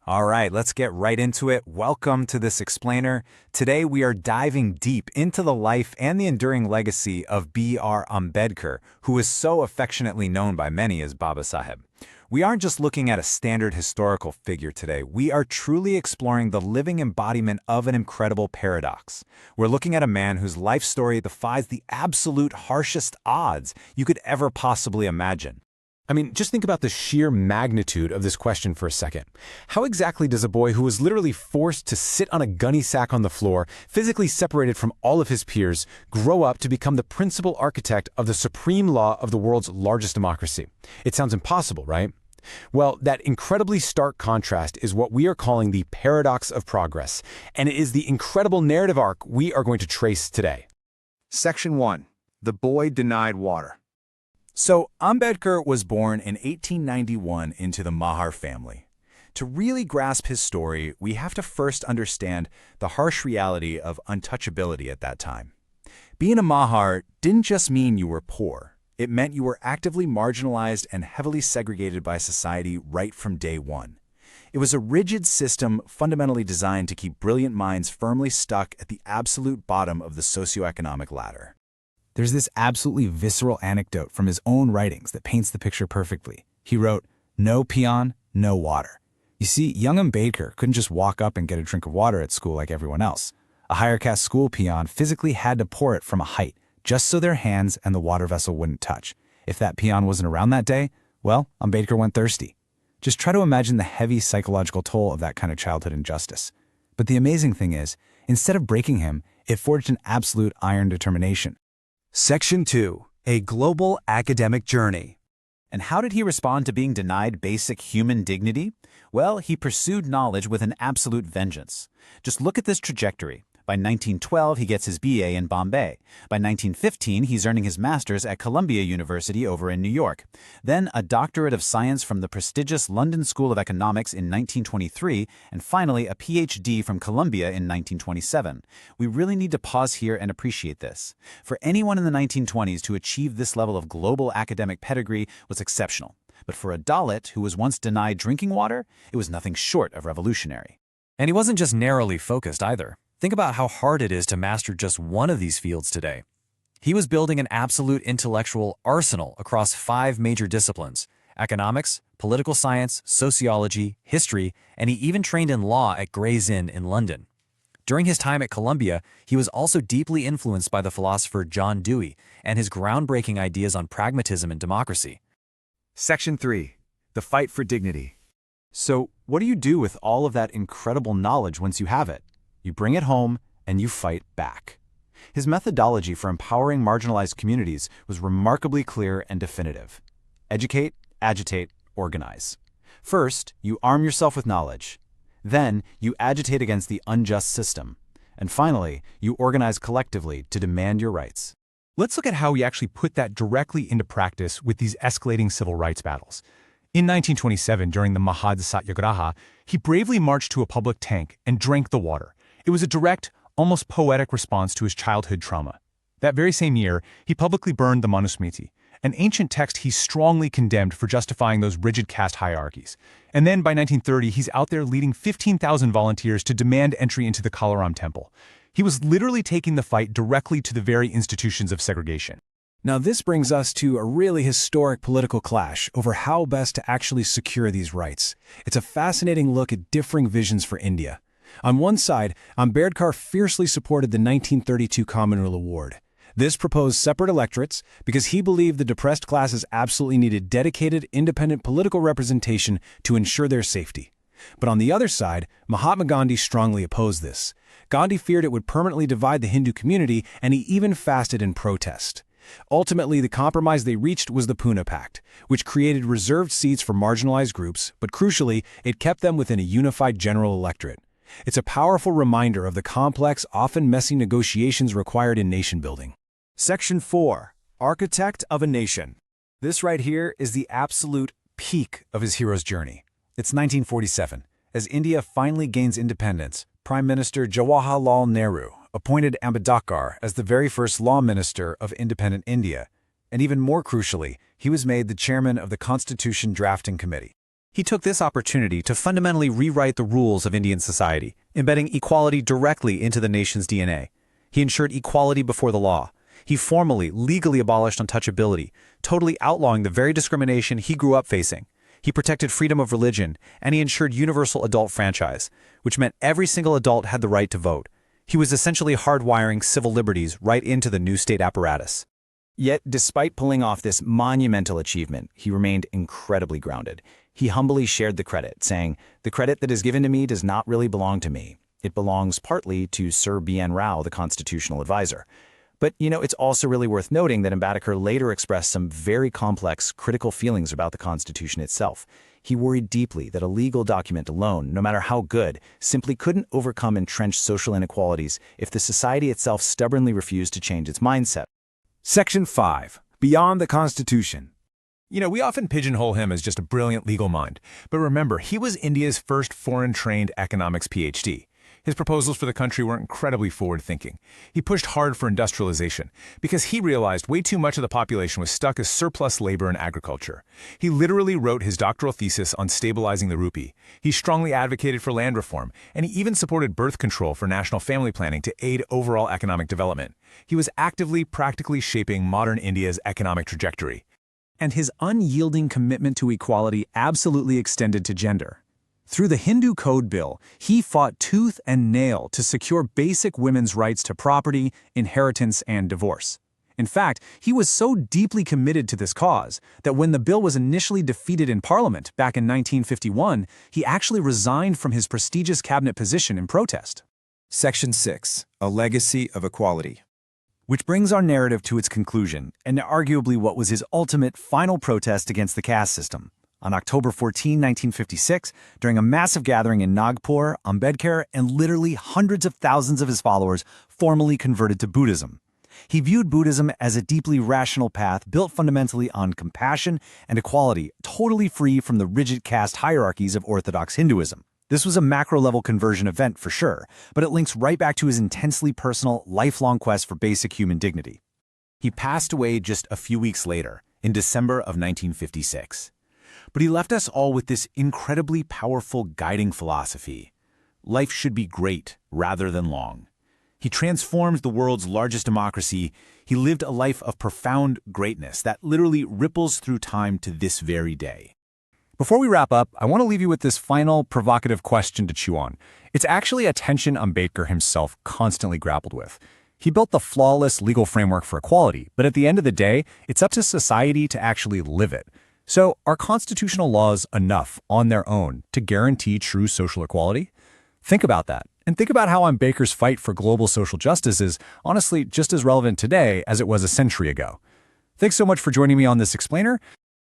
All right, let's get right into it. Welcome to this explainer. Today we are diving deep into the life and the enduring legacy of B.R. Ambedkar, who is so affectionately known by many as Babasaheb. We aren't just looking at a standard historical figure today. We are truly exploring the living embodiment of an incredible paradox. We're looking at a man whose life story defies the absolute harshest odds you could ever possibly imagine. Just think about the sheer magnitude of this question for a second. How exactly does a boy who was literally forced to sit on a gunny sack on the floor, physically separated from all of his peers, grow up to become the principal architect of the supreme law of the world's largest democracy? It sounds impossible, right? Well, that incredibly stark contrast is what we are calling the paradox of progress, and it is the incredible narrative arc we are going to trace today. Section 1. The Boy Denied Water. So, Ambedkar was born in 1891 into the Mahar family. To really grasp his story, we have to first understand the harsh reality of untouchability at that time. Being a Mahar didn't just mean you were poor. It meant you were actively marginalized and heavily segregated by society right from day one. It was a rigid system fundamentally designed to keep brilliant minds firmly stuck at the absolute bottom of the socioeconomic ladder. There's this absolutely visceral anecdote from his own writings that paints the picture perfectly. He wrote, "No peon, no water." You see, young Ambedkar couldn't just walk up and get a drink of water at school like everyone else. A higher caste school peon physically had to pour it from a height, just so their hands and the water vessel wouldn't touch. If that peon wasn't around that day, well, Ambedkar went thirsty. Just try to imagine the heavy psychological toll of that kind of childhood injustice. But the amazing thing is, instead of breaking him, it forged an absolute iron determination. Section 2. A Global Academic Journey. And how did he respond to being denied basic human dignity? Well, he pursued knowledge with an absolute vengeance. Just look at this trajectory. By 1912, he gets his BA in Bombay. By 1915, he's earning his master's at Columbia University over in New York. Then a doctorate of science from the prestigious London School of Economics in 1923, and finally a PhD from Columbia in 1927. We really need to pause here and appreciate this. For anyone in the 1920s to achieve this level of global academic pedigree was exceptional. But for a Dalit who was once denied drinking water, it was nothing short of revolutionary. And he wasn't just narrowly focused either. Think about how hard it is to master just one of these fields today. He was building an absolute intellectual arsenal across 5 major disciplines: economics, political science, sociology, history, and he even trained in law at Gray's Inn in London. During his time at Columbia, he was also deeply influenced by the philosopher John Dewey and his groundbreaking ideas on pragmatism and democracy. Section 3. The Fight for Dignity. So, what do you do with all of that incredible knowledge once you have it? You bring it home, and you fight back. His methodology for empowering marginalized communities was remarkably clear and definitive. Educate, agitate, organize. First, you arm yourself with knowledge. Then, you agitate against the unjust system. And finally, you organize collectively to demand your rights. Let's look at how he actually put that directly into practice with these escalating civil rights battles. In 1927, during the Mahad Satyagraha, he bravely marched to a public tank and drank the water. It was a direct, almost poetic response to his childhood trauma. That very same year, he publicly burned the Manusmriti, an ancient text he strongly condemned for justifying those rigid caste hierarchies. And then by 1930, he's out there leading 15,000 volunteers to demand entry into the Kalaram temple. He was literally taking the fight directly to the very institutions of segregation. Now this brings us to a really historic political clash over how best to actually secure these rights. It's a fascinating look at differing visions for India. On one side, Ambedkar fiercely supported the 1932 Common Rule Award. This proposed separate electorates because he believed the depressed classes absolutely needed dedicated, independent political representation to ensure their safety. But on the other side, Mahatma Gandhi strongly opposed this. Gandhi feared it would permanently divide the Hindu community, and he even fasted in protest. Ultimately, the compromise they reached was the Pune Pact, which created reserved seats for marginalized groups, but crucially, it kept them within a unified general electorate. It's a powerful reminder of the complex, often messy negotiations required in nation-building. Section 4. Architect of a Nation. This right here is the absolute peak of his hero's journey. It's 1947. As India finally gains independence, Prime Minister Jawaharlal Nehru appointed Ambedkar as the very first law minister of independent India. And even more crucially, he was made the chairman of the Constitution Drafting Committee. He took this opportunity to fundamentally rewrite the rules of Indian society, embedding equality directly into the nation's DNA. He ensured equality before the law. He formally, legally abolished untouchability, totally outlawing the very discrimination he grew up facing. He protected freedom of religion, and he ensured universal adult franchise, which meant every single adult had the right to vote. He was essentially hardwiring civil liberties right into the new state apparatus. Yet, despite pulling off this monumental achievement, he remained incredibly grounded. He humbly shared the credit, saying, "The credit that is given to me does not really belong to me. It belongs partly to Sir B.N. Rao, the constitutional advisor." But, it's also really worth noting that Ambedkar later expressed some very complex, critical feelings about the Constitution itself. He worried deeply that a legal document alone, no matter how good, simply couldn't overcome entrenched social inequalities if the society itself stubbornly refused to change its mindset. Section 5. Beyond the Constitution. We often pigeonhole him as just a brilliant legal mind. But remember, he was India's first foreign-trained economics PhD. His proposals for the country were incredibly forward-thinking. He pushed hard for industrialization because he realized way too much of the population was stuck as surplus labor in agriculture. He literally wrote his doctoral thesis on stabilizing the rupee. He strongly advocated for land reform, and he even supported birth control for national family planning to aid overall economic development. He was actively, practically shaping modern India's economic trajectory. And his unyielding commitment to equality absolutely extended to gender. Through the Hindu Code Bill, he fought tooth and nail to secure basic women's rights to property, inheritance, and divorce. In fact, he was so deeply committed to this cause that when the bill was initially defeated in Parliament back in 1951, he actually resigned from his prestigious cabinet position in protest. Section 6. A Legacy of Equality. Which brings our narrative to its conclusion, and arguably what was his ultimate final protest against the caste system. On October 14, 1956, during a massive gathering in Nagpur, Ambedkar and literally hundreds of thousands of his followers formally converted to Buddhism. He viewed Buddhism as a deeply rational path built fundamentally on compassion and equality, totally free from the rigid caste hierarchies of Orthodox Hinduism. This was a macro-level conversion event for sure, but it links right back to his intensely personal, lifelong quest for basic human dignity. He passed away just a few weeks later, in December of 1956. But he left us all with this incredibly powerful guiding philosophy. Life should be great rather than long. He transformed the world's largest democracy. He lived a life of profound greatness that literally ripples through time to this very day. Before we wrap up, I want to leave you with this final provocative question to chew on. It's actually a tension Ambedkar himself constantly grappled with. He built the flawless legal framework for equality, but at the end of the day, it's up to society to actually live it. So, are constitutional laws enough on their own to guarantee true social equality? Think about that, and think about how Ambedkar's fight for global social justice is honestly just as relevant today as it was a century ago. Thanks so much for joining me on this explainer.